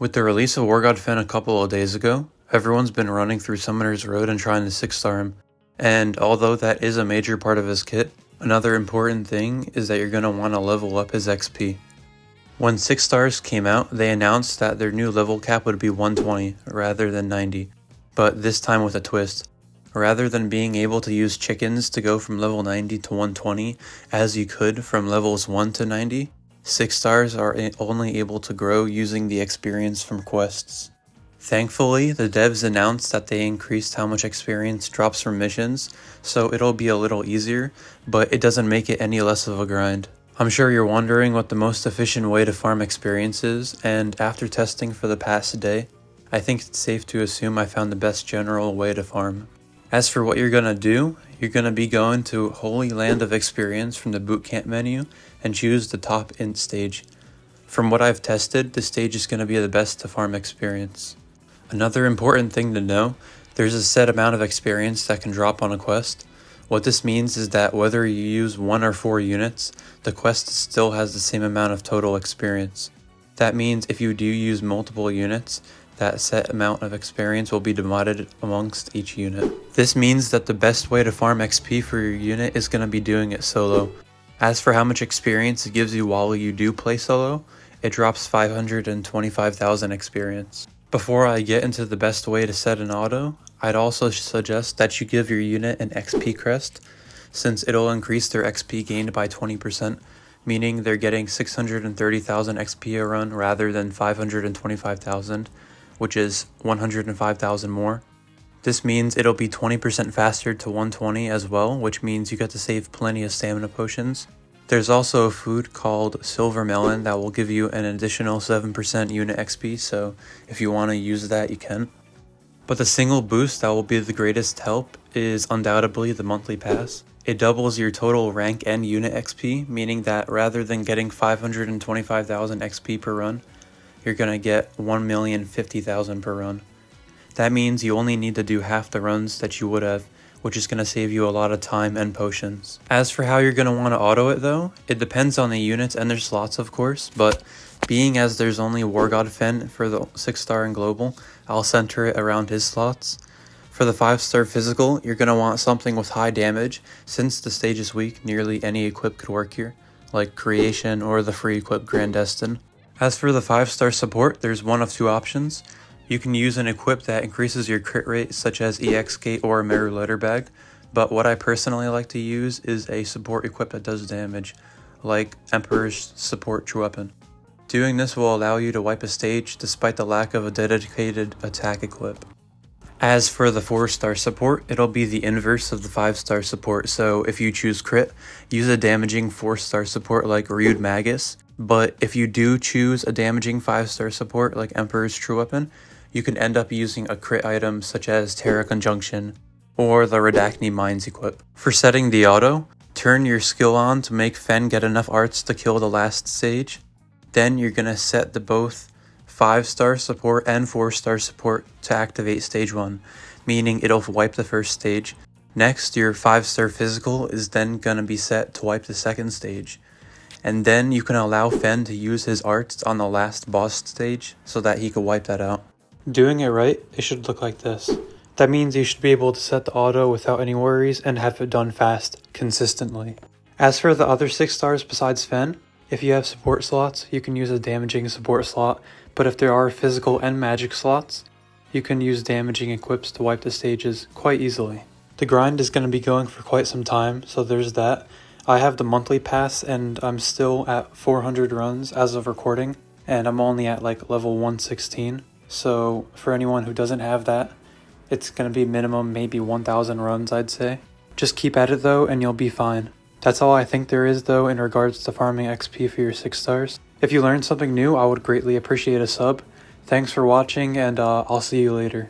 With the release of War God Fen a couple of days ago, everyone's been running through Summoner's Road and trying to 6-star him, and although that is a major part of his kit, another important thing is that you're going to want to level up his XP. When 6 stars came out, they announced that their new level cap would be 120 rather than 90, but this time with a twist. Rather than being able to use chickens to go from level 90 to 120 as you could from levels 1 to 90, 6 stars are only able to grow using the experience from quests. Thankfully, the devs announced that they increased how much experience drops from missions, so it'll be a little easier, but it doesn't make it any less of a grind. I'm sure you're wondering what the most efficient way to farm experience is, and after testing for the past day, I think it's safe to assume I found the best general way to farm. As for what you're gonna do, you're gonna be going to Holy Land of Experience from the bootcamp menu and choose the top int stage. From what I've tested, this stage is gonna be the best to farm experience. Another important thing to know, there's a set amount of experience that can drop on a quest. What this means is that whether you use 1 or 4 units, the quest still has the same amount of total experience. That means if you do use multiple units, that set amount of experience will be divided amongst each unit. This means that the best way to farm XP for your unit is going to be doing it solo. As for how much experience it gives you while you do play solo, it drops 525,000 experience. Before I get into the best way to set an auto, I'd also suggest that you give your unit an XP crest, since it'll increase their XP gained by 20%, meaning they're getting 630,000 XP a run rather than 525,000, which is 105,000 more. This means it'll be 20% faster to 120 as well, which means you get to save plenty of stamina potions. There's also a food called Silver Melon that will give you an additional 7% unit XP, so if you want to use that, you can. But the single boost that will be the greatest help is undoubtedly the monthly pass. It doubles your total rank and unit XP, meaning that rather than getting 525,000 XP per run, you're going to get 1,050,000 per run. That means you only need to do half the runs that you would have, which is going to save you a lot of time and potions. As for how you're going to want to auto it though, it depends on the units and their slots of course, but being as there's only War God Fen for the 6-star and global, I'll center it around his slots. For the 5-star physical, you're going to want something with high damage. Since the stage is weak, nearly any equip could work here, like Creation or the free equip Grand Destin. As for the 5-star support, there's one of 2 options. You can use an equip that increases your crit rate, such as EX Gate or Mirror Letter Bag, but what I personally like to use is a support equip that does damage, like Emperor's Support True Weapon. Doing this will allow you to wipe a stage despite the lack of a dedicated attack equip. As for the 4-star support, it'll be the inverse of the 5-star support, so if you choose crit, use a damaging 4-star support like Rude Magus, but if you do choose a damaging 5-star support like Emperor's True Weapon, you can end up using a crit item such as Terra Conjunction or the Redacne Mines equip. For setting the auto, turn your skill on to make Fen get enough arts to kill the last stage. Then you're going to set the both 5-star support and 4-star support to activate stage 1, meaning it'll wipe the first stage. Next, your 5-star physical is then going to be set to wipe the second stage. And then you can allow Fen to use his arts on the last boss stage so that he could wipe that out. Doing it right, it should look like this. That means you should be able to set the auto without any worries and have it done fast, consistently. As for the other 6 stars besides Fen, if you have support slots, you can use a damaging support slot, but if there are physical and magic slots, you can use damaging equips to wipe the stages quite easily. The grind is going to be going for quite some time, so there's that. I have the monthly pass and I'm still at 400 runs as of recording, and I'm only at like level 116. So for anyone who doesn't have that, it's going to be minimum maybe 1,000 runs, I'd say. Just keep at it though and you'll be fine. That's all I think there is though in regards to farming XP for your 6 stars. If you learned something new, I would greatly appreciate a sub. Thanks for watching and I'll see you later.